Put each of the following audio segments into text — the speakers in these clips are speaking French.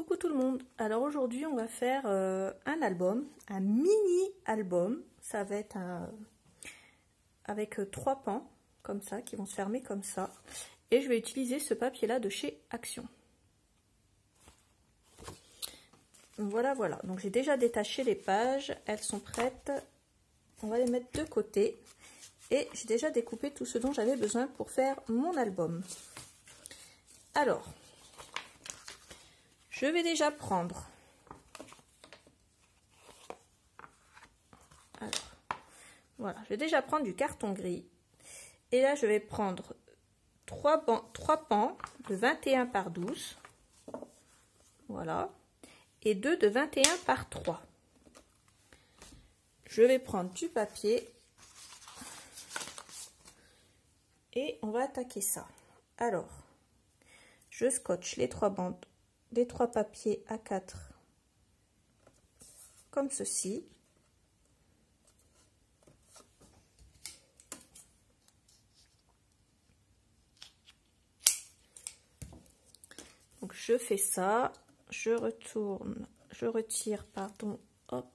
Coucou tout le monde. Alors aujourd'hui on va faire un album, un mini album. Ça va être avec 3 pans comme ça qui vont se fermer comme ça. Et je vais utiliser ce papier là de chez Action. Voilà. Donc j'ai déjà détaché les pages, elles sont prêtes. On va les mettre de côté. Et j'ai déjà découpé tout ce dont j'avais besoin pour faire mon album. Alors, je vais déjà prendre. Voilà, je vais déjà prendre du carton gris. Et là, je vais prendre 3 pans de 21 par 12. Voilà. Et 2 de 21 par 3. Je vais prendre du papier. Et on va attaquer ça. Alors, je scotche les 3 bandes, les 3 papiers A4 comme ceci. Donc je fais ça, je retourne, je retire, pardon, hop,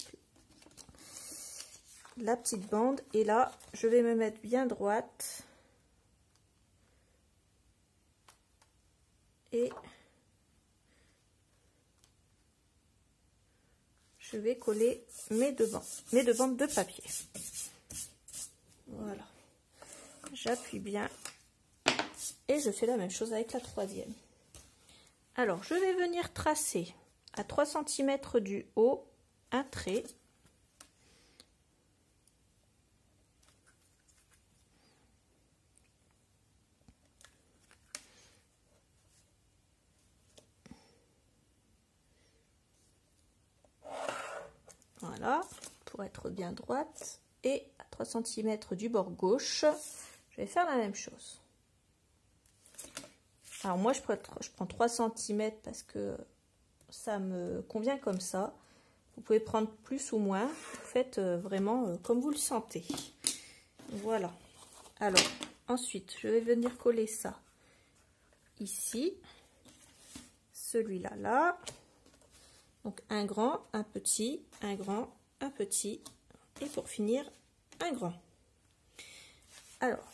la petite bande et là je vais me mettre bien droite. Et je vais coller mes deux bandes de papier. Voilà. J'appuie bien et je fais la même chose avec la troisième. Alors, je vais venir tracer à 3 cm du haut un trait. Voilà, pour être bien droite. Et à 3 cm du bord gauche, je vais faire la même chose. Alors moi, je prends 3 cm parce que ça me convient comme ça. Vous pouvez prendre plus ou moins. Vous faites vraiment comme vous le sentez. Voilà. Alors, ensuite, je vais venir coller ça ici. Celui-là, là. Donc un grand, un petit, un grand, un petit et pour finir un grand. Alors,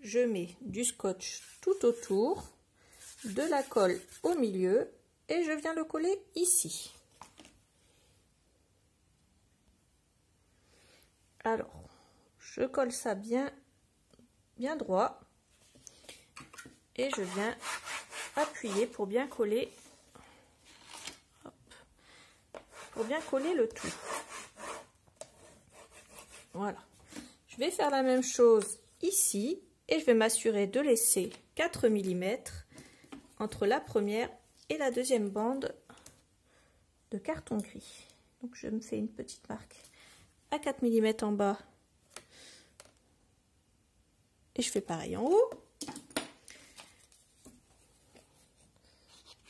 je mets du scotch tout autour, de la colle au milieu et je viens le coller ici. Alors, je colle ça bien droit et je viens appuyer pour bien coller, hop, pour bien coller le tout. Voilà. Je vais faire la même chose ici et je vais m'assurer de laisser 4 mm entre la première et la deuxième bande de carton gris. Donc je me fais une petite marque à 4 mm en bas et je fais pareil en haut.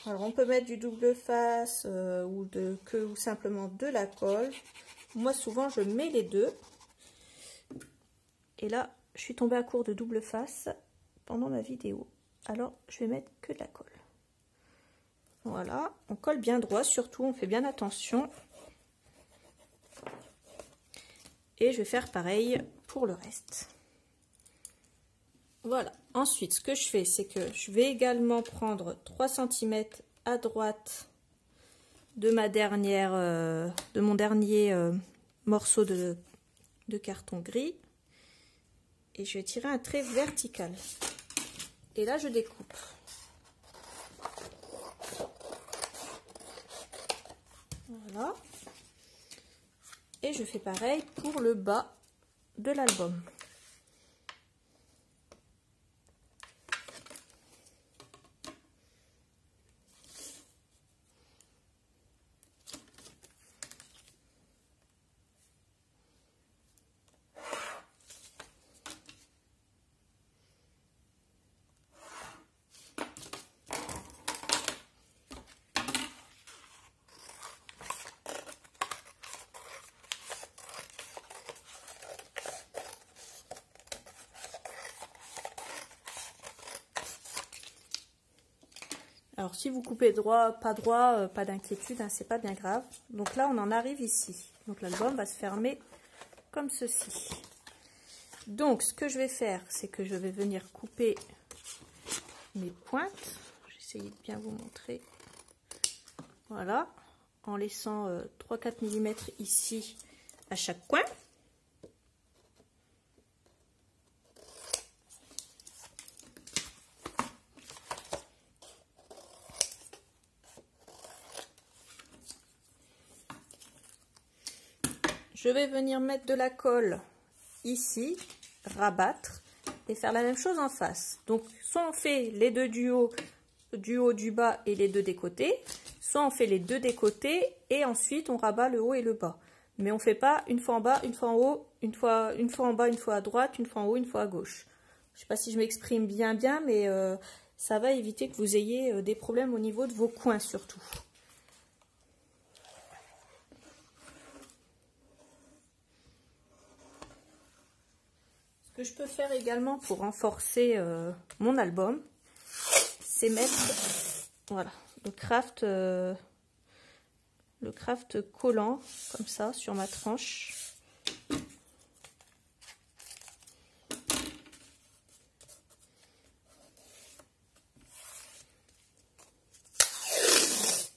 Alors on peut mettre du double face ou simplement de la colle. Moi souvent je mets les deux. Et là je suis tombée à court de double face pendant ma vidéo. Alors je vais mettre que de la colle. Voilà, on colle bien droit, surtout on fait bien attention. Et je vais faire pareil pour le reste. Voilà, ensuite ce que je fais, c'est que je vais également prendre 3 cm à droite de mon dernier morceau de carton gris. Et je vais tirer un trait vertical. Et là je découpe. Voilà. Et je fais pareil pour le bas de l'album. Alors si vous coupez droit, pas d'inquiétude, hein, c'est pas bien grave. Donc là on en arrive ici. Donc l'album va se fermer comme ceci. Donc ce que je vais faire, c'est que je vais venir couper mes pointes. Je vais essayer de bien vous montrer. Voilà, en laissant 3-4 mm ici à chaque coin. Je vais venir mettre de la colle ici, rabattre et faire la même chose en face. Donc soit on fait les deux du haut, du bas et les deux des côtés, soit on fait les deux des côtés et ensuite on rabat le haut et le bas. Mais on ne fait pas une fois en bas, une fois en haut, une fois en bas, une fois à droite, une fois en haut, une fois à gauche. Je ne sais pas si je m'exprime bien, mais ça va éviter que vous ayez des problèmes au niveau de vos coins surtout. Ce que je peux faire également pour renforcer mon album, c'est mettre voilà, le craft collant comme ça sur ma tranche. Je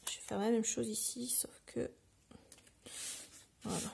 vais faire la même chose ici, sauf que voilà.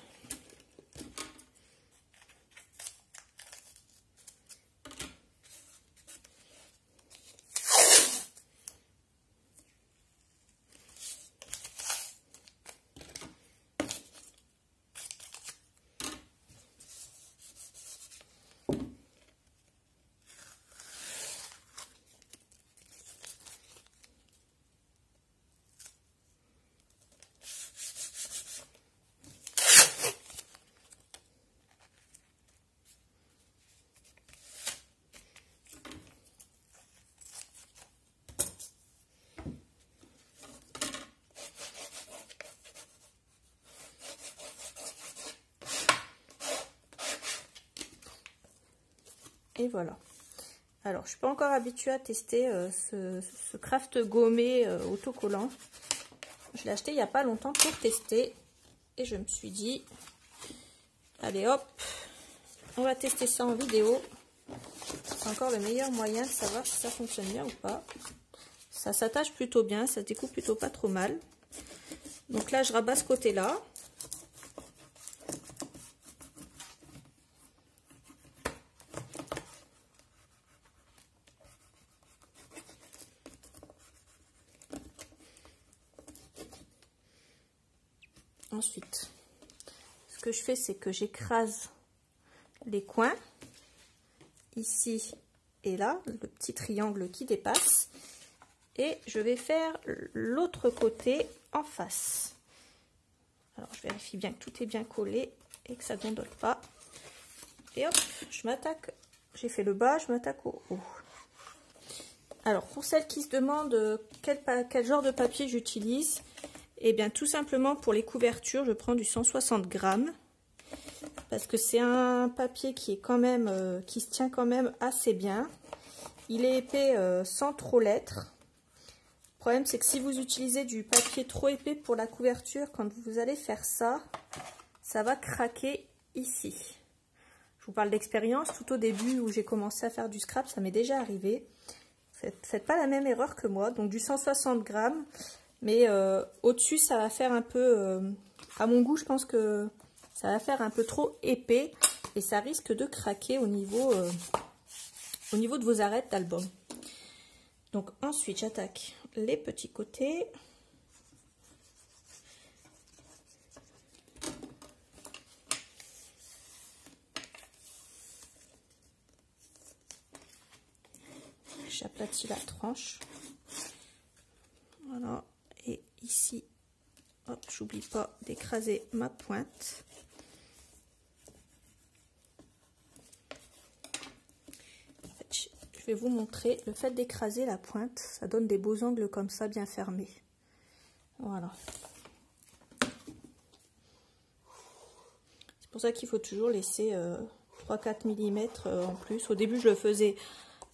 Et voilà. Alors, je suis pas encore habituée à tester ce craft gommé autocollant. Je l'ai acheté il n'y a pas longtemps pour tester. Et je me suis dit, allez hop, on va tester ça en vidéo. C'est encore le meilleur moyen de savoir si ça fonctionne bien ou pas. Ça s'attache plutôt bien, ça se découpe plutôt pas trop mal. Donc là, je rabats ce côté-là. Ensuite, ce que je fais, c'est que j'écrase les coins, ici et là, le petit triangle qui dépasse, et je vais faire l'autre côté en face. Alors, je vérifie bien que tout est bien collé et que ça ne gondole pas. Et hop, je m'attaque, j'ai fait le bas, je m'attaque au haut. Alors, pour celles qui se demandent quel genre de papier j'utilise, et bien tout simplement pour les couvertures, je prends du 160 grammes parce que c'est un papier qui est quand même qui se tient quand même assez bien. Il est épais sans trop l'être. Le problème c'est que si vous utilisez du papier trop épais pour la couverture, quand vous allez faire ça, ça va craquer ici. Je vous parle d'expérience, tout au début où j'ai commencé à faire du scrap, ça m'est déjà arrivé. Faites pas la même erreur que moi, donc du 160 grammes. Mais au-dessus, ça va faire un peu, à mon goût, je pense que ça va faire un peu trop épais et ça risque de craquer au niveau de vos arêtes d'album. Donc ensuite, j'attaque les petits côtés. J'aplatis la tranche. Voilà. Et ici, hop, j'oublie pas d'écraser ma pointe. En fait, je vais vous montrer, le fait d'écraser la pointe, ça donne des beaux angles comme ça, bien fermés. Voilà. C'est pour ça qu'il faut toujours laisser 3-4 mm en plus. Au début, je le faisais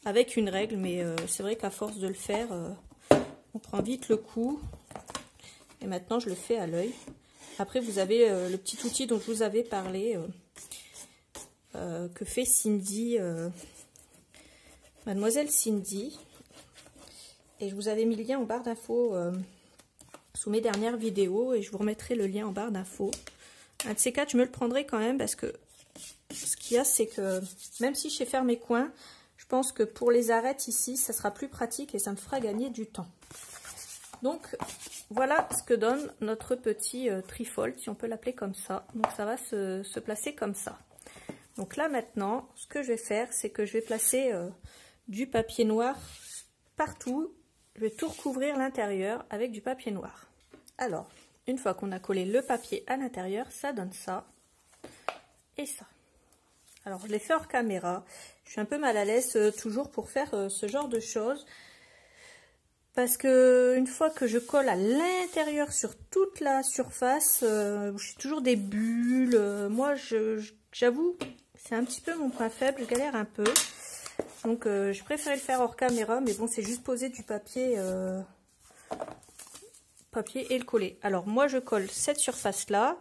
avec une règle, mais c'est vrai qu'à force de le faire... On prend vite le coup. Et maintenant, je le fais à l'œil. Après, vous avez le petit outil dont je vous avais parlé, que fait Cindy, Mademoiselle Cindy. Et je vous avais mis le lien en barre d'infos sous mes dernières vidéos. Et je vous remettrai le lien en barre d'infos. Un de ces quatre, je me le prendrai quand même parce que ce qu'il y a, c'est que même si je sais faire mes coins, je pense que pour les arêtes ici, ça sera plus pratique et ça me fera gagner du temps. Donc, voilà ce que donne notre petit trifold, si on peut l'appeler comme ça. Donc, ça va se placer comme ça. Donc là, maintenant, ce que je vais faire, c'est que je vais placer du papier noir partout. Je vais tout recouvrir l'intérieur avec du papier noir. Alors, une fois qu'on a collé le papier à l'intérieur, ça donne ça et ça. Alors, je l'ai fait hors caméra. Je suis un peu mal à l'aise toujours pour faire ce genre de choses. Parce que une fois que je colle à l'intérieur sur toute la surface, j'ai toujours des bulles. Moi, j'avoue, c'est un petit peu mon point faible. Je galère un peu. Donc, je préférais le faire hors caméra. Mais bon, c'est juste poser du papier, et le coller. Alors, moi, je colle cette surface-là.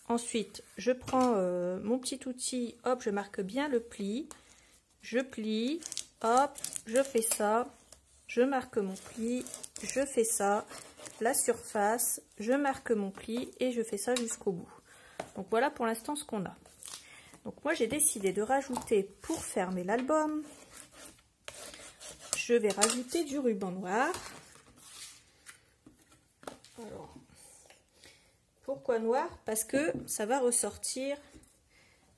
Ensuite, je prends mon petit outil. Hop, je marque bien le pli. Je plie. Hop, je fais ça. Je marque mon pli, je fais ça, la surface, je marque mon pli et je fais ça jusqu'au bout. Donc voilà pour l'instant ce qu'on a. Donc moi j'ai décidé de rajouter, pour fermer l'album, je vais rajouter du ruban noir. Alors, pourquoi noir? Parce que ça va ressortir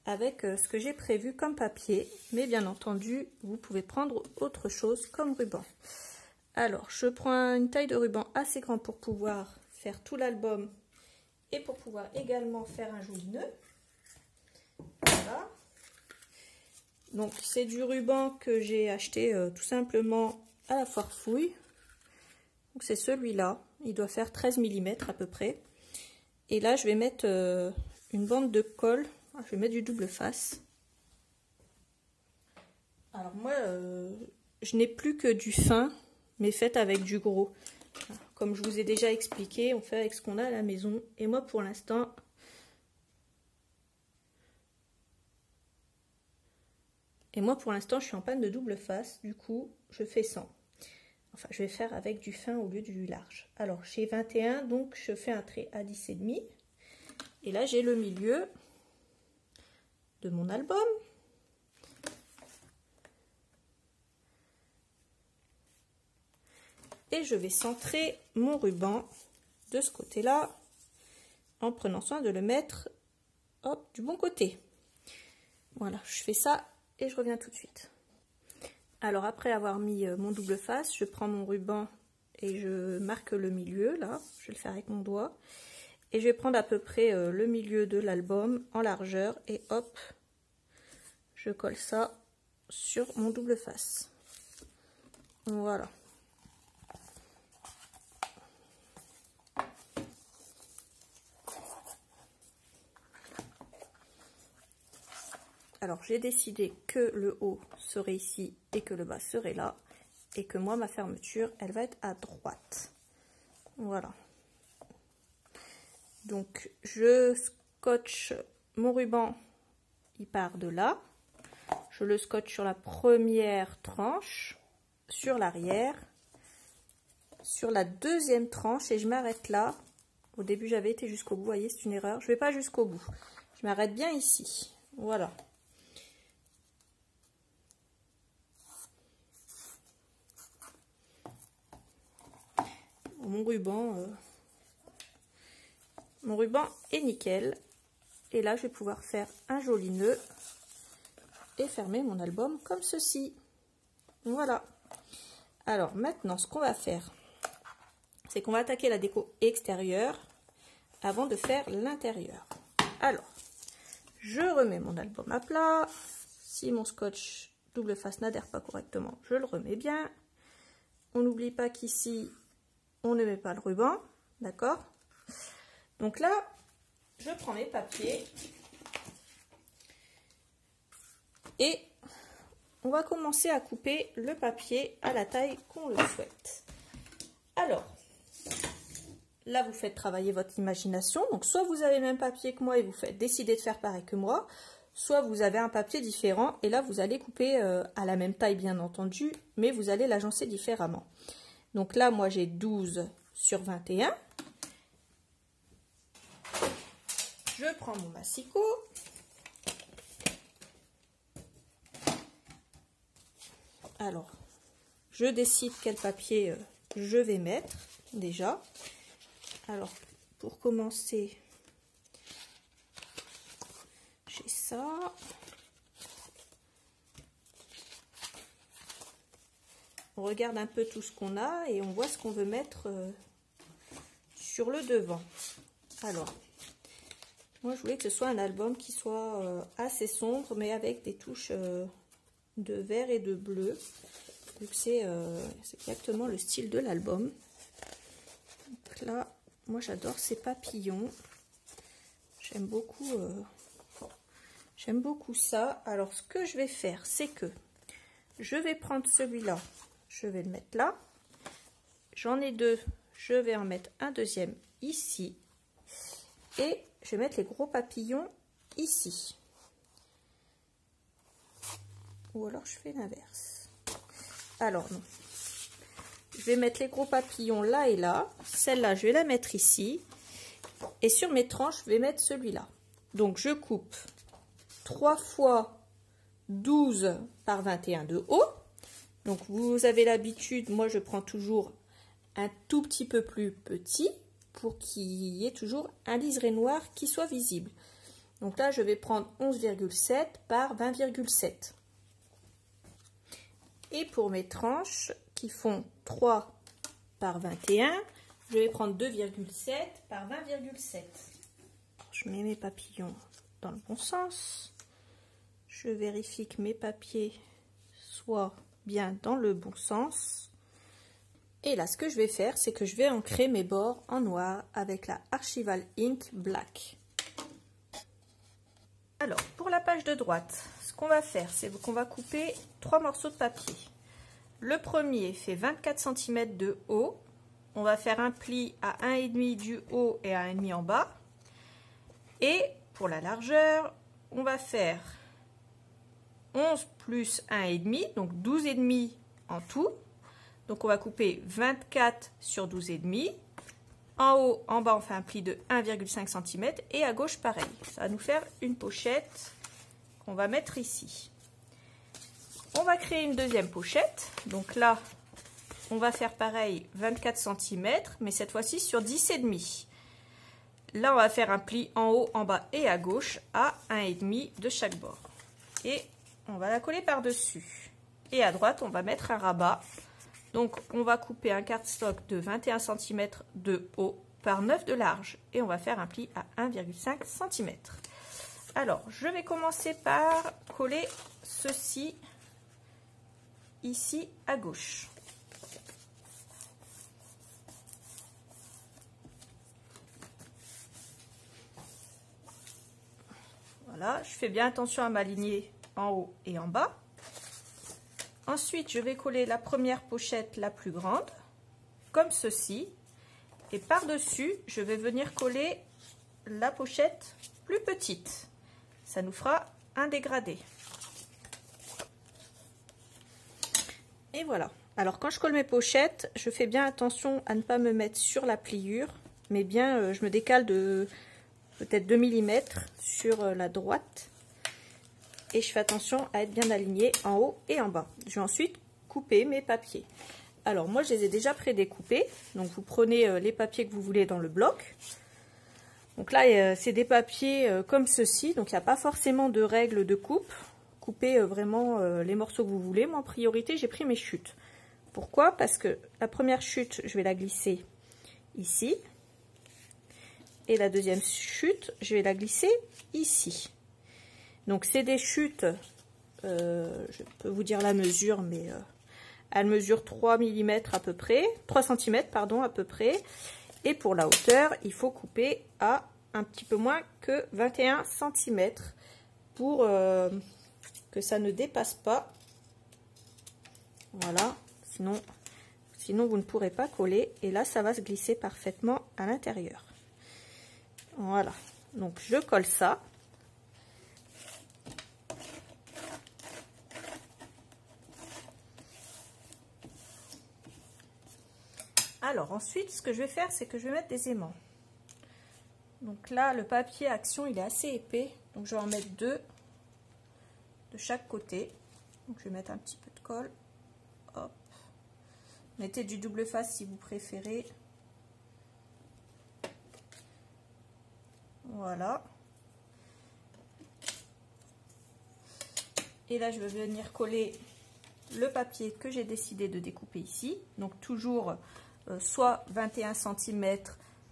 avec ce que j'ai prévu comme papier, mais bien entendu vous pouvez prendre autre chose comme ruban. Alors je prends une taille de ruban assez grande pour pouvoir faire tout l'album et pour pouvoir également faire un joli nœud. Voilà. Donc c'est du ruban que j'ai acheté tout simplement à la foire fouille. Donc c'est celui-là, il doit faire 13 mm à peu près. Et là je vais mettre une bande de colle. Je vais mettre du double face. Alors moi, je n'ai plus que du fin, mais fait avec du gros. Comme je vous ai déjà expliqué, on fait avec ce qu'on a à la maison. Et moi, pour l'instant, je suis en panne de double face. Du coup, je fais 100. Enfin, je vais faire avec du fin au lieu du large. Alors, j'ai 21, donc je fais un trait à 10,5. Et là, j'ai le milieu de mon album. Et je vais centrer mon ruban de ce côté-là en prenant soin de le mettre, hop, du bon côté. Voilà, je fais ça et je reviens tout de suite. Alors après avoir mis mon double face, je prends mon ruban et je marque le milieu, là, je vais le faire avec mon doigt. Et je vais prendre à peu près le milieu de l'album en largeur et hop, je colle ça sur mon double face. Voilà. Alors j'ai décidé que le haut serait ici et que le bas serait là. Et que moi, ma fermeture, elle va être à droite. Voilà. Donc je scotche mon ruban, il part de là. Je le scotche sur la première tranche, sur l'arrière, sur la deuxième tranche et je m'arrête là. Au début j'avais été jusqu'au bout, vous voyez c'est une erreur. Je ne vais pas jusqu'au bout. Je m'arrête bien ici. Voilà. Mon ruban est nickel. Et là je vais pouvoir faire un joli nœud et fermer mon album comme ceci. Voilà. Alors maintenant ce qu'on va faire, c'est qu'on va attaquer la déco extérieure avant de faire l'intérieur. Alors je remets mon album à plat. Si mon scotch double face n'adhère pas correctement, je le remets bien. On n'oublie pas qu'ici on ne met pas le ruban, d'accord? Donc là je prends mes papiers et on va commencer à couper le papier à la taille qu'on le souhaite. Alors, là vous faites travailler votre imagination. Donc soit vous avez le même papier que moi et vous décidez de faire pareil que moi, soit vous avez un papier différent et là vous allez couper à la même taille bien entendu, mais vous allez l'agencer différemment. Donc là moi j'ai 12 sur 21. Je prends mon massicot. Alors, je décide quel papier je vais mettre déjà. Alors, pour commencer, j'ai ça. On regarde un peu tout ce qu'on a et on voit ce qu'on veut mettre sur le devant. Alors, moi je voulais que ce soit un album qui soit assez sombre mais avec des touches de vert et de bleu. Donc c'est exactement le style de l'album. Donc là, moi j'adore ces papillons. J'aime beaucoup ça. Alors ce que je vais faire, c'est que je vais prendre celui-là, je vais le mettre là. J'en ai deux, je vais en mettre un deuxième ici. Et je vais mettre les gros papillons ici. Ou alors je fais l'inverse. Alors non. Je vais mettre les gros papillons là et là. Celle-là, je vais la mettre ici. Et sur mes tranches, je vais mettre celui-là. Donc je coupe 3 fois 12 par 21 de haut. Donc vous avez l'habitude, moi je prends toujours un tout petit peu plus petit pour qu'il y ait toujours un liseré noir qui soit visible. Donc là, je vais prendre 11,7 par 20,7. Et pour mes tranches qui font 3 par 21, je vais prendre 2,7 par 20,7. Je mets mes papillons dans le bon sens. Je vérifie que mes papiers soient bien dans le bon sens. Et là, ce que je vais faire, c'est que je vais ancrer mes bords en noir avec la Archival Ink Black. Alors, pour la page de droite, ce qu'on va faire, c'est qu'on va couper 3 morceaux de papier. Le premier fait 24 cm de haut. On va faire un pli à 1,5 du haut et à 1,5 en bas. Et pour la largeur, on va faire 11 plus 1,5, donc 12,5 en tout. Donc on va couper 24 sur 12,5. En haut, en bas, on fait un pli de 1,5 cm et à gauche, pareil. Ça va nous faire une pochette qu'on va mettre ici. On va créer une deuxième pochette. Donc là, on va faire pareil 24 cm, mais cette fois-ci sur 10,5. Là, on va faire un pli en haut, en bas et à gauche à 1,5 de chaque bord. Et on va la coller par-dessus. Et à droite, on va mettre un rabat. Donc, on va couper un cardstock de 21 cm de haut par 9 de large. Et on va faire un pli à 1,5 cm. Alors, je vais commencer par coller ceci ici à gauche. Voilà, je fais bien attention à m'aligner en haut et en bas. Ensuite, je vais coller la première pochette la plus grande, comme ceci. Et par-dessus, je vais venir coller la pochette plus petite. Ça nous fera un dégradé. Et voilà. Alors, quand je colle mes pochettes, je fais bien attention à ne pas me mettre sur la pliure, mais bien, je me décale de peut-être 2 mm sur la droite. Et je fais attention à être bien alignée en haut et en bas. Je vais ensuite couper mes papiers. Alors moi je les ai déjà prédécoupés. Donc vous prenez les papiers que vous voulez dans le bloc. Donc là c'est des papiers comme ceci. Donc il n'y a pas forcément de règles de coupe. Coupez vraiment les morceaux que vous voulez. Moi en priorité j'ai pris mes chutes. Pourquoi? Parce que la première chute je vais la glisser ici. Et la deuxième chute je vais la glisser ici. Donc c'est des chutes, je peux vous dire la mesure, mais elle mesure 3 mm à peu près, 3 cm pardon à peu près. Et pour la hauteur, il faut couper à un petit peu moins que 21 cm pour que ça ne dépasse pas. Voilà, sinon sinon vous ne pourrez pas coller et là ça va se glisser parfaitement à l'intérieur. Voilà, donc je colle ça. Alors ensuite, ce que je vais faire, c'est que je vais mettre des aimants. Donc là, le papier Action, il est assez épais, donc je vais en mettre 2 de chaque côté. Donc je vais mettre un petit peu de colle. Hop. Mettez du double face si vous préférez. Voilà. Et là, je vais venir coller le papier que j'ai décidé de découper ici. Donc toujours soit 21 cm,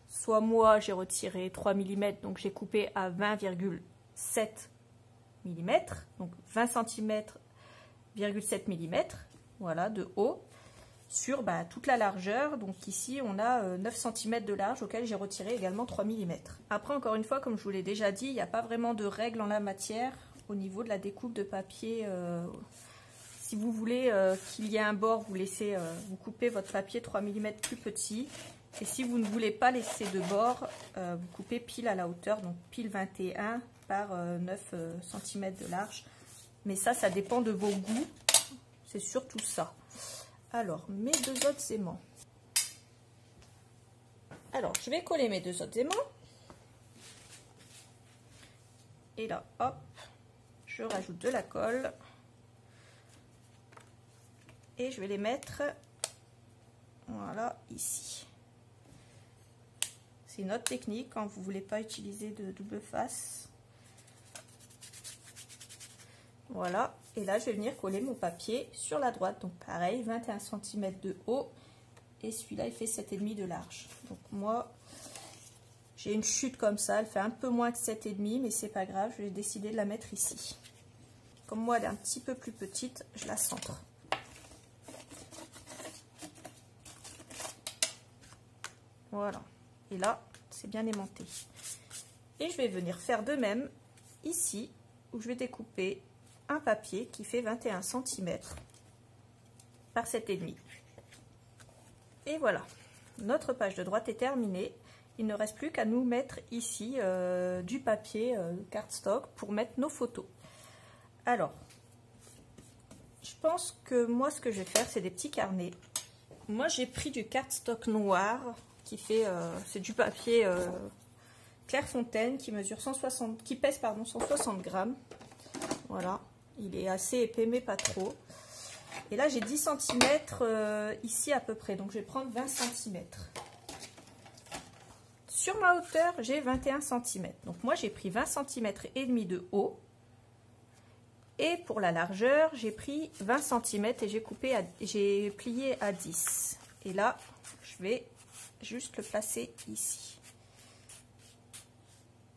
soit moi j'ai retiré 3 mm, donc j'ai coupé à 20,7 mm, donc 20 cm,7 mm, voilà, de haut, sur toute la largeur. Donc ici on a 9 cm de large, auquel j'ai retiré également 3 mm. Après, encore une fois, comme je vous l'ai déjà dit, il n'y a pas vraiment de règles en la matière au niveau de la découpe de papier. Si vous voulez qu'il y ait un bord, vous coupez votre papier 3 mm plus petit. Et si vous ne voulez pas laisser de bord, vous coupez pile à la hauteur, donc pile 21 par 9 cm de large. Mais ça dépend de vos goûts. C'est surtout ça. Alors, mes 2 autres aimants. Alors, je vais coller mes 2 autres aimants. Et là, hop, je rajoute de la colle. Et je vais les mettre, voilà, ici. C'est une autre technique quand vous ne voulez pas utiliser de double face. Voilà, et là je vais venir coller mon papier sur la droite. Donc pareil, 21 cm de haut, et celui-là il fait 7,5 de large. Donc moi, j'ai une chute comme ça, elle fait un peu moins que 7,5, mais c'est pas grave, je vais décider de la mettre ici. Comme moi elle est un petit peu plus petite, je la centre. Voilà, et là c'est bien aimanté. Et je vais venir faire de même ici, où je vais découper un papier qui fait 21 cm par 7,5. Et voilà, notre page de droite est terminée. Il ne reste plus qu'à nous mettre ici du papier cardstock pour mettre nos photos. Alors, je pense que moi ce que je vais faire, c'est des petits carnets. Moi j'ai pris du cardstock noir qui fait, c'est du papier Clairefontaine qui mesure 160, qui pèse 160 grammes. Voilà, il est assez épais mais pas trop. Et là j'ai 10 cm ici à peu près, donc je vais prendre 20 cm. Sur ma hauteur j'ai 21 cm, donc moi j'ai pris 20 cm et demi de haut. Et pour la largeur j'ai pris 20 cm et j'ai plié à 10. Et là je vais juste le placer ici.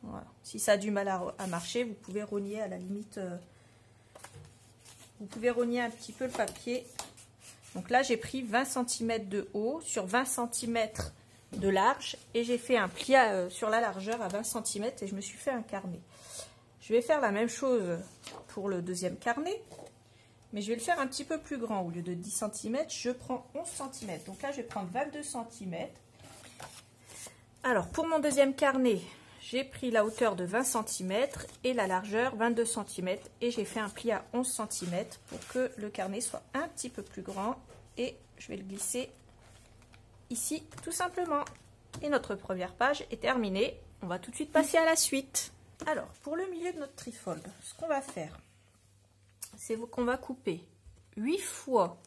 Voilà. Si ça a du mal à marcher, vous pouvez rogner à la limite. Vous pouvez rogner un petit peu le papier. Donc là, j'ai pris 20 cm de haut sur 20 cm de large. Et j'ai fait un pli sur la largeur à 20 cm et je me suis fait un carnet. Je vais faire la même chose pour le deuxième carnet. Mais je vais le faire un petit peu plus grand. Au lieu de 10 cm, je prends 11 cm. Donc là, je vais prendre 22 cm. Alors, pour mon deuxième carnet, j'ai pris la hauteur de 20 cm et la largeur 22 cm. Et j'ai fait un pli à 11 cm pour que le carnet soit un petit peu plus grand. Et je vais le glisser ici, tout simplement. Et notre première page est terminée. On va tout de suite passer à la suite. Alors, pour le milieu de notre trifold, ce qu'on va faire, c'est qu'on va couper 8 fois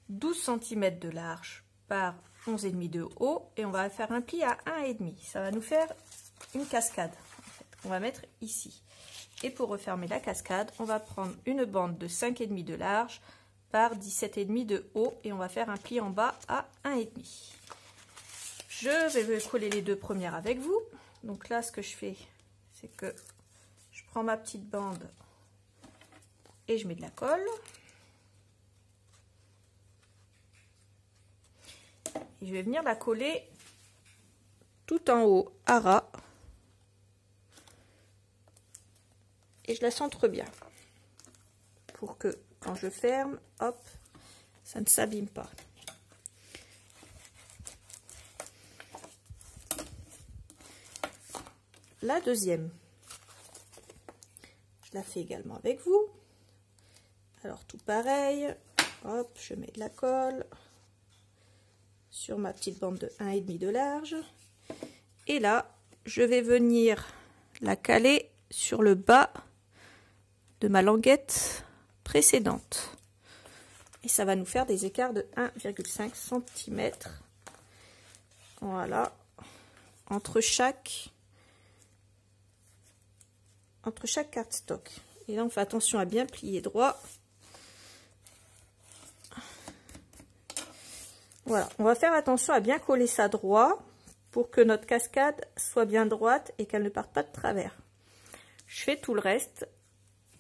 12 cm de large par 11,5 de haut et on va faire un pli à 1,5. Ça va nous faire une cascade. En fait, on va mettre ici. Et pour refermer la cascade, on va prendre une bande de 5,5 de large par 17,5 de haut et on va faire un pli en bas à 1,5. Je vais coller les deux premières avec vous. Donc là, ce que je fais, c'est que je prends ma petite bande et je mets de la colle. Et je vais venir la coller tout en haut à ras. Et je la centre bien. Pour que quand je ferme, hop, ça ne s'abîme pas. la deuxième. Je la fais également avec vous. Alors tout pareil, hop, je mets de la colle sur ma petite bande de 1,5 de large. Et là, je vais venir la caler sur le bas de ma languette précédente. Et ça va nous faire des écarts de 1,5 cm. Voilà, entre chaque cardstock. Et là, on fait attention à bien plier droit. Voilà, on va faire attention à bien coller ça droit pour que notre cascade soit bien droite et qu'elle ne parte pas de travers. Je fais tout le reste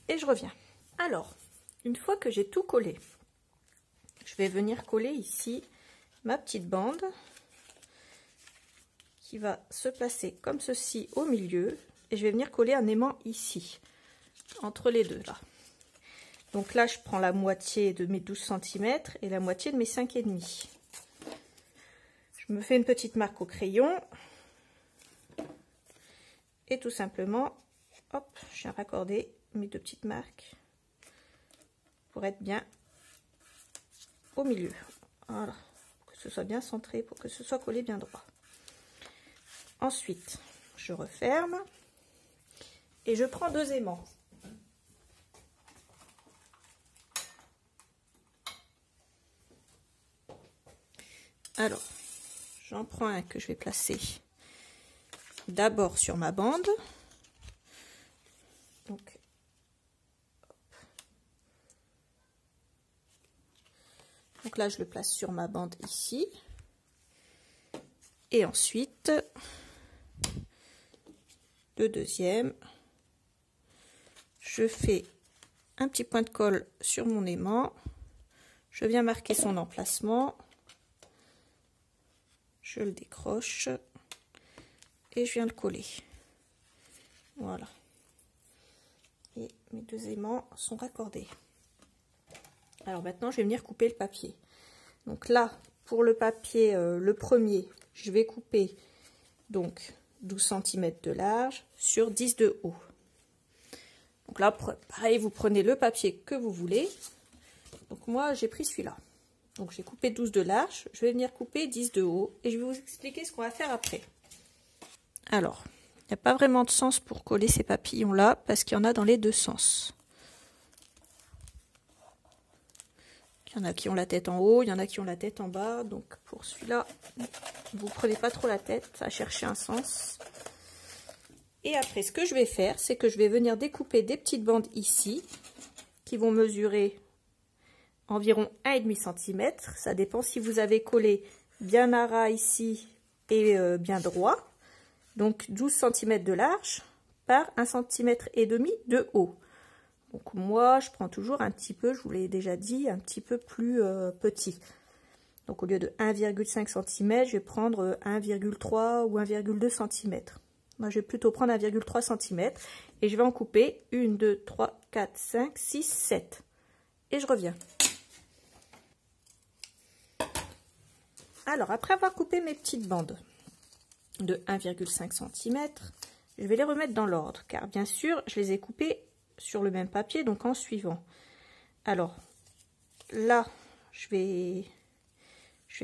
et je reviens. Alors, une fois que j'ai tout collé, je vais venir coller ici ma petite bande qui va se placer comme ceci au milieu et je vais venir coller un aimant ici, entre les deux là. Donc là, je prends la moitié de mes 12 cm et la moitié de mes 5,5. Je me fais une petite marque au crayon et tout simplement, hop, je viens raccorder mes deux petites marques pour être bien au milieu. Voilà, pour que ce soit bien centré, pour que ce soit collé bien droit. Ensuite, je referme et je prends 2 aimants. Alors, j'en prends un que je vais placer d'abord sur ma bande. Donc là, je le place sur ma bande ici. Et ensuite, le deuxième, je fais un petit point de colle sur mon aimant. Je viens marquer son emplacement. Je le décroche et je viens le coller. Voilà. Et mes 2 aimants sont raccordés. Alors maintenant, je vais venir couper le papier. Donc là, pour le papier, le premier, je vais couper donc 12 cm de large sur 10 de haut. Donc là, pareil, vous prenez le papier que vous voulez. Donc moi, j'ai pris celui-là. Donc j'ai coupé 12 de large, je vais venir couper 10 de haut et je vais vous expliquer ce qu'on va faire après. Alors, il n'y a pas vraiment de sens pour coller ces papillons-là parce qu'il y en a dans les deux sens. Il y en a qui ont la tête en haut, il y en a qui ont la tête en bas. Donc pour celui-là, vous ne prenez pas trop la tête à chercher un sens. Et après, ce que je vais faire, c'est que je vais venir découper des petites bandes ici qui vont mesurer environ 1,5 cm. Ça dépend si vous avez collé bien à ras ici et bien droit. Donc 12 cm de large par 1,5 cm de haut. Donc moi, je prends toujours un petit peu, je vous l'ai déjà dit, un petit peu plus petit. Donc au lieu de 1,5 cm, je vais prendre 1,3 ou 1,2 cm. Moi, je vais plutôt prendre 1,3 cm et je vais en couper 1, 2, 3, 4, 5, 6, 7. Et je reviens. Alors, après avoir coupé mes petites bandes de 1,5 cm, je vais les remettre dans l'ordre, car bien sûr, je les ai coupées sur le même papier, donc en suivant. Alors, là, je vais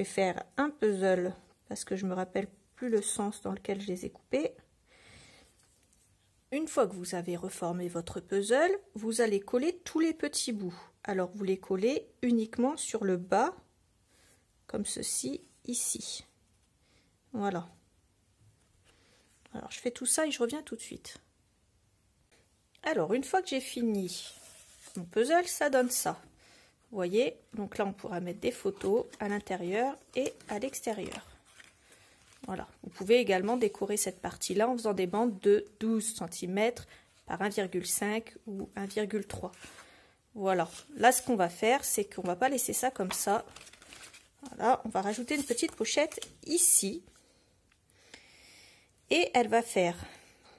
faire un puzzle, parce que je me rappelle plus le sens dans lequel je les ai coupés. Une fois que vous avez reformé votre puzzle, vous allez coller tous les petits bouts. Alors, vous les collez uniquement sur le bas, comme ceci, ici. Voilà. Alors, je fais tout ça et je reviens tout de suite. Alors, une fois que j'ai fini mon puzzle, ça donne ça. Vous voyez, donc là, on pourra mettre des photos à l'intérieur et à l'extérieur. Voilà. Vous pouvez également décorer cette partie-là en faisant des bandes de 12 cm par 1,5 ou 1,3. Voilà. Là, ce qu'on va faire, c'est qu'on ne va pas laisser ça comme ça. Voilà. On va rajouter une petite pochette ici. Et elle va faire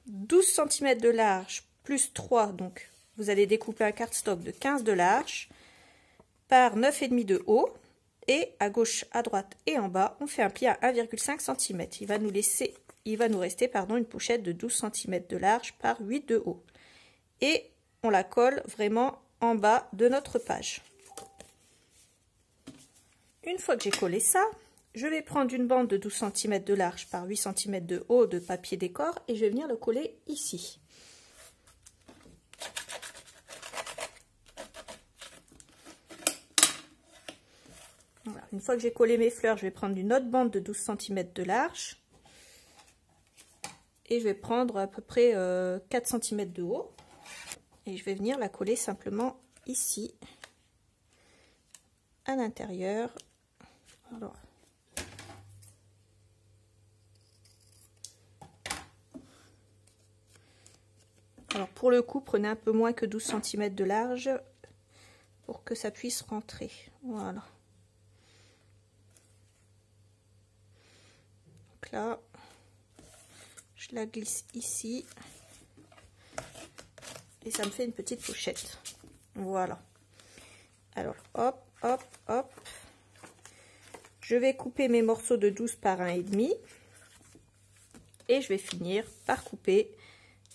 12 cm de large plus 3. Donc, vous allez découper un cardstock de 15 de large par 9,5 de haut. Et à gauche, à droite et en bas, on fait un pli à 1,5 cm. Il va nous laisser il va nous rester une pochette de 12 cm de large par 8 de haut. Et on la colle vraiment en bas de notre page. Une fois que j'ai collé ça, je vais prendre une bande de 12 cm de large par 8 cm de haut de papier décor et je vais venir le coller ici. Voilà. Une fois que j'ai collé mes fleurs, je vais prendre une autre bande de 12 cm de large et je vais prendre à peu près 4 cm de haut et je vais venir la coller simplement ici à l'intérieur. Alors pour le coup, prenez un peu moins que 12 cm de large pour que ça puisse rentrer. Voilà. Donc là, je la glisse ici et ça me fait une petite pochette. Voilà. Alors hop, hop, hop. Je vais couper mes morceaux de 12 par 1,5 et je vais finir par couper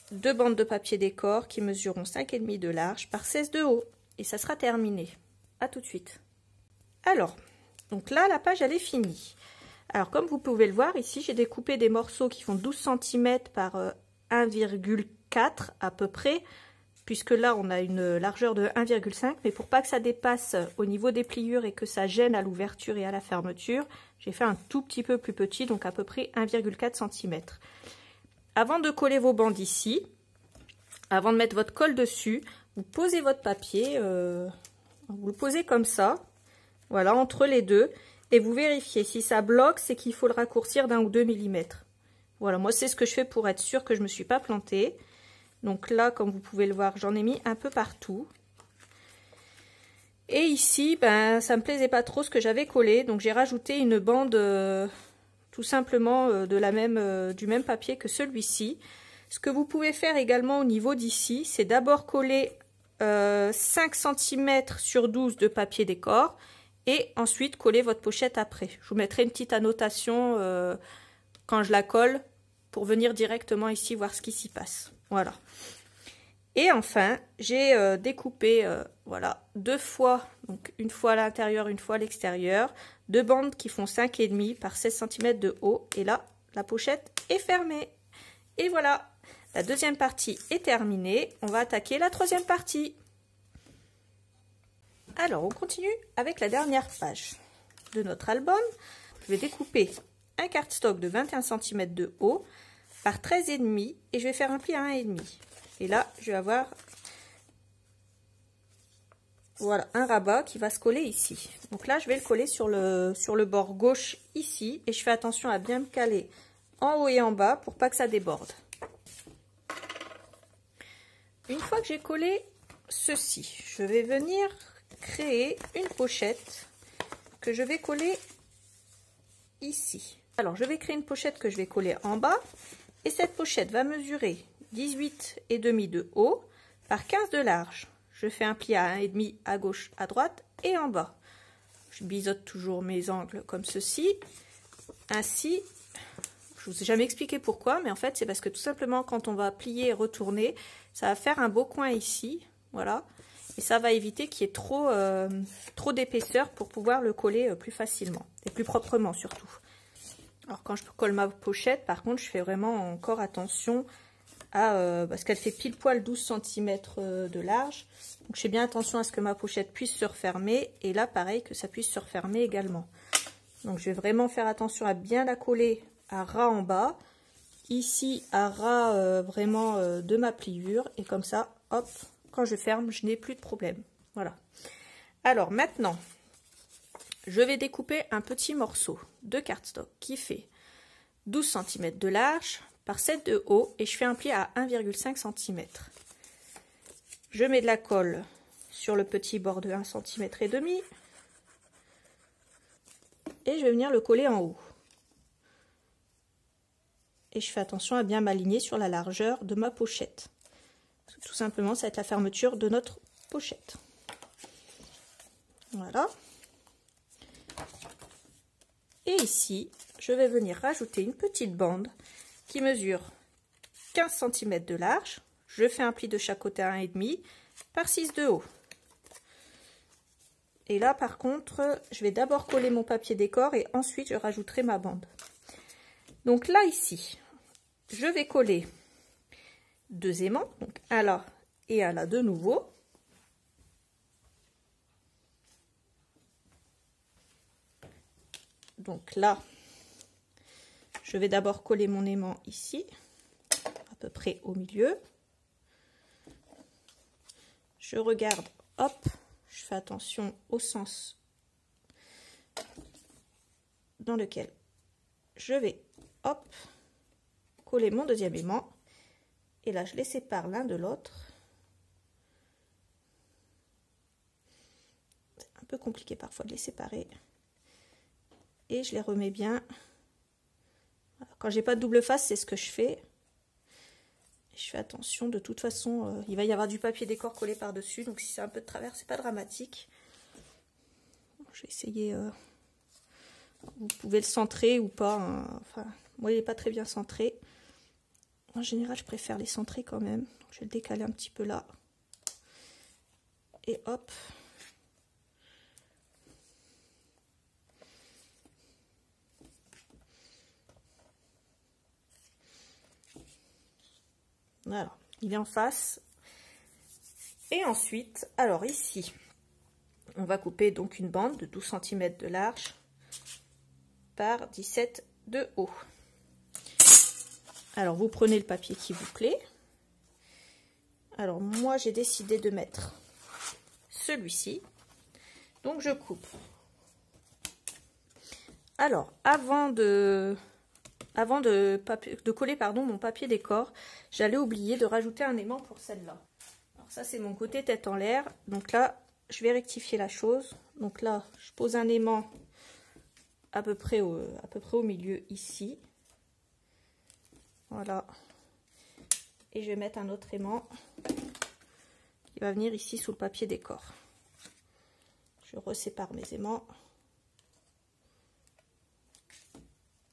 deux bandes de papier décor qui mesureront 5,5 de large par 16 de haut et ça sera terminé. À tout de suite. Alors, donc là la page elle est finie. Alors comme vous pouvez le voir ici, j'ai découpé des morceaux qui font 12 cm par 1,4 à peu près, puisque là on a une largeur de 1,5, mais pour pas que ça dépasse au niveau des pliures et que ça gêne à l'ouverture et à la fermeture, j'ai fait un tout petit peu plus petit, donc à peu près 1,4 cm. Avant de coller vos bandes ici, avant de mettre votre colle dessus, vous posez votre papier, vous le posez comme ça, voilà, entre les deux, et vous vérifiez. Si ça bloque, c'est qu'il faut le raccourcir d'1 ou 2 mm. Voilà, moi c'est ce que je fais pour être sûr que je ne me suis pas plantée. Donc là, comme vous pouvez le voir, j'en ai mis un peu partout. Et ici, ben, ça me plaisait pas trop ce que j'avais collé, donc j'ai rajouté une bande tout simplement du même papier que celui-ci. Ce que vous pouvez faire également au niveau d'ici, c'est d'abord coller 5 cm sur 12 de papier décor et ensuite coller votre pochette après. Je vous mettrai une petite annotation quand je la colle pour venir directement ici voir ce qui s'y passe. Voilà. Et enfin, j'ai découpé voilà, deux fois, donc une fois à l'intérieur, une fois à l'extérieur, deux bandes qui font 5,5 par 16 cm de haut. Et là, la pochette est fermée. Et voilà, la deuxième partie est terminée. On va attaquer la troisième partie. Alors, on continue avec la dernière page de notre album. Je vais découper un cardstock de 21 cm de haut par 13,5 et je vais faire un pli à 1,5. Et là, je vais avoir voilà, un rabat qui va se coller ici. Donc là, je vais le coller sur le bord gauche ici. Et je fais attention à bien me caler en haut et en bas pour pas que ça déborde. Une fois que j'ai collé ceci, je vais venir créer une pochette que je vais coller ici. Alors, je vais créer une pochette que je vais coller en bas. Et cette pochette va mesurer 18,5 de haut par 15 de large. Je fais un pli à 1,5 à gauche, à droite et en bas. Je biseaute toujours mes angles comme ceci. Ainsi, je ne vous ai jamais expliqué pourquoi, mais en fait c'est parce que tout simplement quand on va plier et retourner, ça va faire un beau coin ici, voilà. Et ça va éviter qu'il y ait trop d'épaisseur pour pouvoir le coller plus facilement et plus proprement surtout. Alors quand je colle ma pochette, par contre, je fais vraiment encore attention parce qu'elle fait pile poil 12 cm de large. Donc je fais bien attention à ce que ma pochette puisse se refermer. Et là, pareil, que ça puisse se refermer également. Donc je vais vraiment faire attention à bien la coller à ras en bas. Ici, à ras vraiment de ma pliure. Et comme ça, hop, quand je ferme, je n'ai plus de problème. Voilà. Alors maintenant, je vais découper un petit morceau de cardstock qui fait 12 cm de large par 7 de haut et je fais un pli à 1,5 cm. Je mets de la colle sur le petit bord de 1,5 cm et je vais venir le coller en haut. Et je fais attention à bien m'aligner sur la largeur de ma pochette. Tout simplement, ça va être la fermeture de notre pochette. Voilà. Et ici, je vais venir rajouter une petite bande qui mesure 15 cm de large. Je fais un pli de chaque côté à 1,5 par 6 de haut. Et là, par contre, je vais d'abord coller mon papier décor et ensuite je rajouterai ma bande. Donc là, ici, je vais coller 2 aimants, donc un là et un là de nouveau. Donc là, je vais d'abord coller mon aimant ici, à peu près au milieu. Je regarde, hop, je fais attention au sens dans lequel je vais, hop, coller mon deuxième aimant. Et là, je les sépare l'un de l'autre. C'est un peu compliqué parfois de les séparer. Et je les remets bien. Quand j'ai pas de double face, c'est ce que je fais. Je fais attention, de toute façon, il va y avoir du papier décor collé par-dessus, donc si c'est un peu de travers, c'est pas dramatique. Je vais essayer, vous pouvez le centrer ou pas, hein. Enfin, moi il n'est pas très bien centré. En général, je préfère les centrer quand même. Donc, je vais le décaler un petit peu là. Et hop. Voilà, il est en face. Et ensuite, alors ici, on va couper donc une bande de 12 cm de large par 17 de haut. Alors, vous prenez le papier qui vous plaît. Alors, moi, j'ai décidé de mettre celui-ci. Donc, je coupe. Alors, avant de coller mon papier décor, j'allais oublier de rajouter un aimant pour celle-là. Alors ça, c'est mon côté tête en l'air. Donc là, je vais rectifier la chose. Donc là, je pose un aimant à peu près au milieu ici. Voilà. Et je vais mettre un autre aimant qui va venir ici sous le papier décor. Je resépare mes aimants.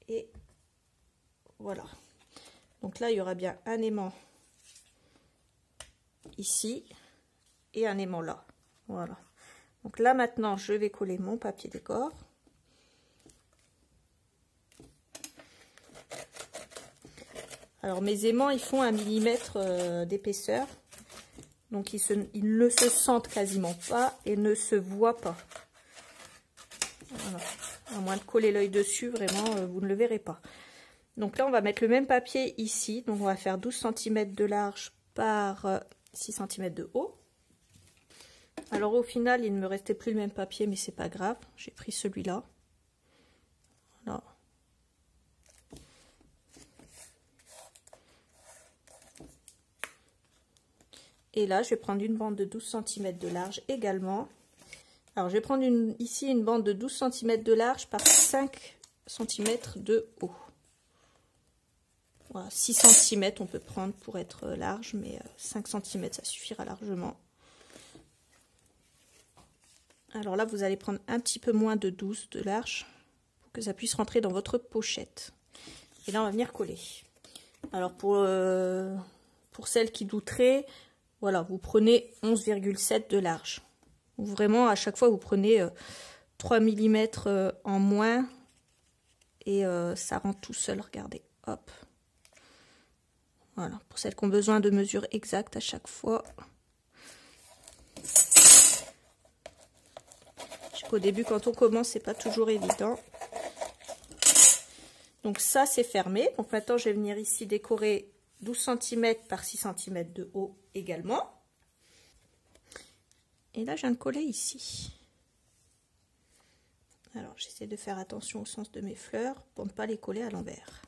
Et voilà. Donc là, il y aura bien un aimant ici et un aimant là. Voilà. Donc là, maintenant, je vais coller mon papier décor. Alors, mes aimants, ils font 1 mm d'épaisseur. Donc, ils ne se sentent quasiment pas et ne se voient pas. Voilà. À moins de coller l'œil dessus, vraiment, vous ne le verrez pas. Donc là, on va mettre le même papier ici. Donc, on va faire 12 cm de large par 6 cm de haut. Alors, au final, il ne me restait plus le même papier, mais c'est pas grave. J'ai pris celui-là. Voilà. Et là, je vais prendre une bande de 12 cm de large également. Alors, je vais prendre ici une bande de 12 cm de large par 5 cm de haut. Voilà, 6 cm on peut prendre pour être large, mais 5 cm ça suffira largement. Alors là, vous allez prendre un petit peu moins de 12 de large pour que ça puisse rentrer dans votre pochette. Et là, on va venir coller. Alors pour celles qui douteraient, voilà, vous prenez 11,7 de large. Vraiment, à chaque fois, vous prenez 3 mm en moins et ça rentre tout seul, regardez, hop. Voilà, pour celles qui ont besoin de mesures exactes à chaque fois. Au début, quand on commence, c'est pas toujours évident. Donc ça, c'est fermé. Donc maintenant, je vais venir ici décorer 12 cm par 6 cm de haut également. Et là, je viens de coller ici. Alors, j'essaie de faire attention au sens de mes fleurs pour ne pas les coller à l'envers.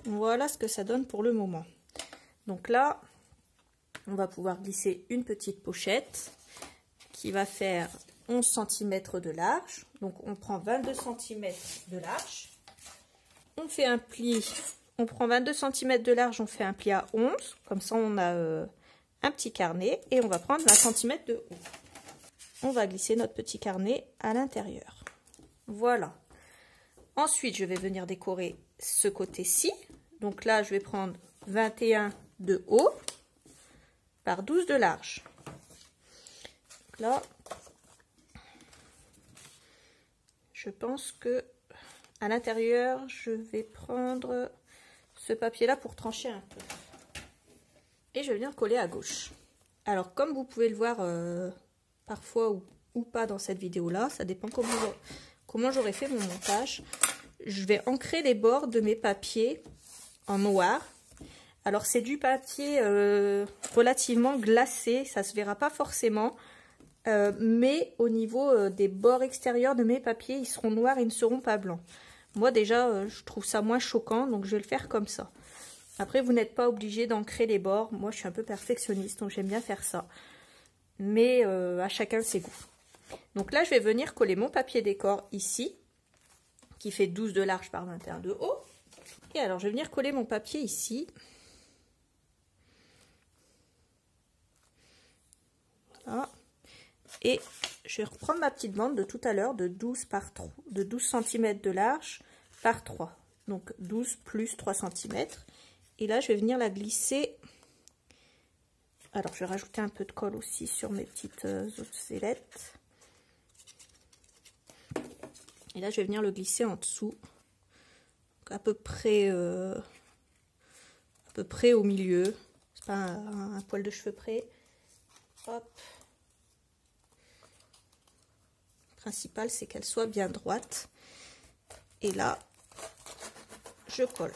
Voilà ce que ça donne pour le moment. Donc là, on va pouvoir glisser une petite pochette qui va faire 11 cm de large. Donc on prend 22 cm de large. On fait un pli, on prend 22 cm de large, on fait un pli à 11. Comme ça on a un petit carnet et on va prendre 20 cm de haut. on va glisser notre petit carnet à l'intérieur. Voilà. Ensuite, je vais venir décorer ce côté-ci. Donc là, je vais prendre 21 de haut par 12 de large. Donc là, je pense que à l'intérieur, je vais prendre ce papier-là pour trancher un peu. Et je vais venir coller à gauche. Alors, comme vous pouvez le voir parfois ou pas dans cette vidéo-là, ça dépend comment j'aurais fait mon montage. Je vais ancrer les bords de mes papiers en noir. Alors, c'est du papier relativement glacé, ça se verra pas forcément. Mais au niveau des bords extérieurs de mes papiers, ils seront noirs, ils ne seront pas blancs. Moi déjà, je trouve ça moins choquant, donc je vais le faire comme ça. Après, vous n'êtes pas obligé d'ancrer les bords. Moi, je suis un peu perfectionniste, donc j'aime bien faire ça. Mais à chacun ses goûts. Donc là, je vais venir coller mon papier décor ici, qui fait 12 de large par 21 de haut. Et alors, je vais venir coller mon papier ici. Voilà. Et je vais reprendre ma petite bande de tout à l'heure de 12 cm de large par 3. Donc 12 plus 3 cm. Et là, je vais venir la glisser. Alors, je vais rajouter un peu de colle aussi sur mes petites ocellettes. Et là, je vais venir le glisser en dessous. Donc, à peu près au milieu. C'est pas un poil de cheveux près. Hop. Le principal, c'est qu'elle soit bien droite. Et là, je colle.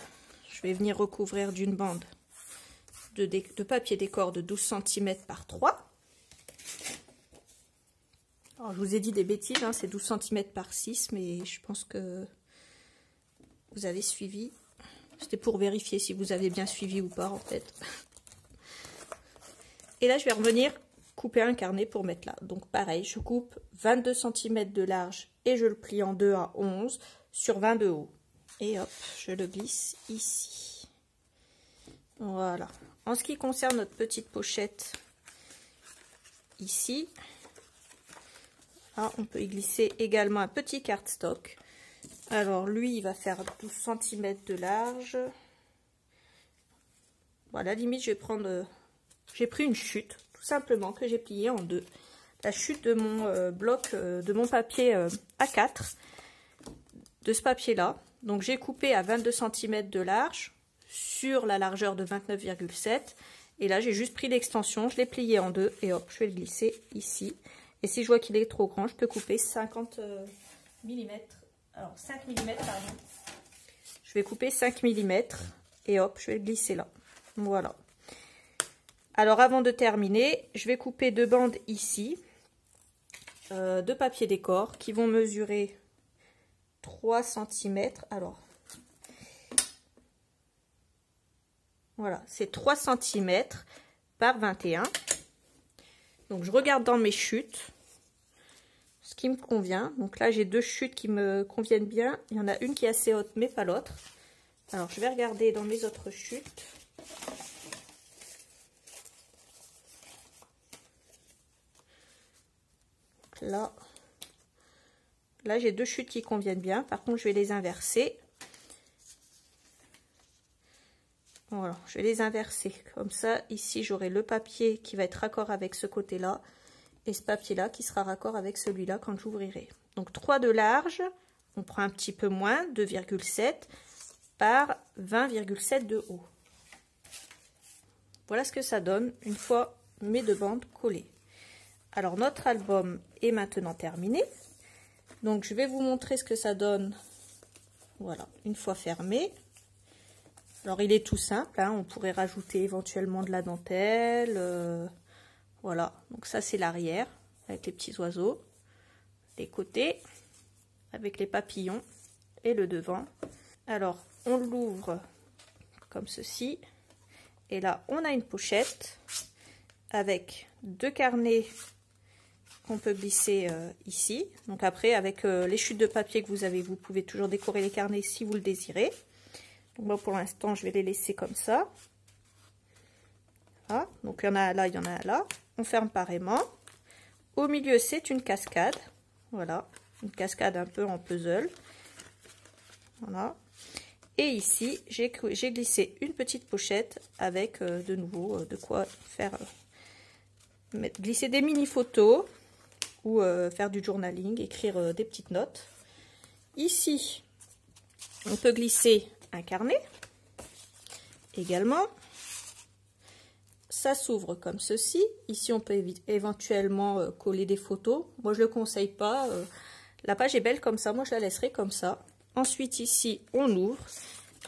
Je vais venir recouvrir d'une bande de papier décor de 12 cm par 3. Alors, je vous ai dit des bêtises, hein, c'est 12 cm par 6, mais je pense que vous avez suivi. C'était pour vérifier si vous avez bien suivi ou pas, en fait. Et là, je vais revenir couper un carnet pour mettre là. Donc, pareil, je coupe 22 cm de large et je le plie en deux à 11 sur 20 de haut. Et hop, je le glisse ici. Voilà. En ce qui concerne notre petite pochette, ici, là, on peut y glisser également un petit cardstock. Alors, lui, il va faire 12 cm de large. Voilà, limite, je vais prendre... j'ai pris une chute, tout simplement, que j'ai pliée en deux. La chute de mon bloc, de mon papier A4, de ce papier-là. Donc, j'ai coupé à 22 cm de large sur la largeur de 29,7. Et là, j'ai juste pris l'extension, je l'ai plié en deux et hop, je vais le glisser ici. Et si je vois qu'il est trop grand, je peux couper 50 mm. Alors, 5 mm, pardon. Je vais couper 5 mm et hop, je vais le glisser là. Voilà. Alors, avant de terminer, je vais couper deux bandes ici de papier décor qui vont mesurer 3 cm. Alors, voilà, c'est 3 cm par 21. Donc, je regarde dans mes chutes ce qui me convient. Donc là, j'ai deux chutes qui me conviennent bien. Il y en a une qui est assez haute, mais pas l'autre. Alors, je vais regarder dans mes autres chutes. Donc là j'ai deux chutes qui conviennent bien. Par contre, je vais les inverser. Voilà, je vais les inverser. Comme ça, ici, j'aurai le papier qui va être raccord avec ce côté-là. Et ce papier-là qui sera raccord avec celui-là quand j'ouvrirai. Donc 3 de large, on prend un petit peu moins, 2,7 par 20,7 de haut. Voilà ce que ça donne une fois mes deux bandes collées. Alors notre album est maintenant terminé. Donc je vais vous montrer ce que ça donne. Voilà, une fois fermé. Alors il est tout simple, hein, on pourrait rajouter éventuellement de la dentelle. Voilà, donc ça c'est l'arrière avec les petits oiseaux, les côtés avec les papillons et le devant. Alors on l'ouvre comme ceci et là on a une pochette avec deux carnets qu'on peut glisser ici. Donc après avec les chutes de papier que vous avez, vous pouvez toujours décorer les carnets si vous le désirez. Donc moi pour l'instant je vais les laisser comme ça. Voilà. Donc il y en a là, il y en a là. On ferme pareillement. Au milieu, c'est une cascade. Voilà, une cascade un peu en puzzle. Voilà. Et ici, j'ai glissé une petite pochette avec de nouveau de quoi faire glisser des mini photos ou faire du journaling, écrire des petites notes. Ici, on peut glisser un carnet également. Ça s'ouvre comme ceci. Ici, on peut éventuellement coller des photos. Moi, je ne le conseille pas. La page est belle comme ça. Moi, je la laisserai comme ça. Ensuite, ici, on ouvre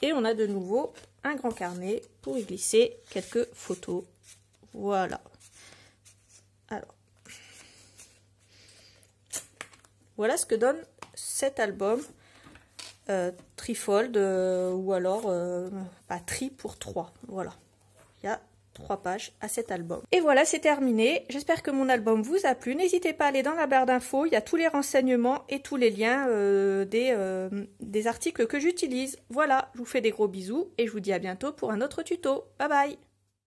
et on a de nouveau un grand carnet pour y glisser quelques photos. Voilà. Alors, voilà ce que donne cet album Trifold ou alors tri pour 3. Voilà. Il y a 3 pages à cet album. Et voilà, c'est terminé. J'espère que mon album vous a plu. N'hésitez pas à aller dans la barre d'infos. Il y a tous les renseignements et tous les liens des articles que j'utilise. Voilà, je vous fais des gros bisous et je vous dis à bientôt pour un autre tuto. Bye bye!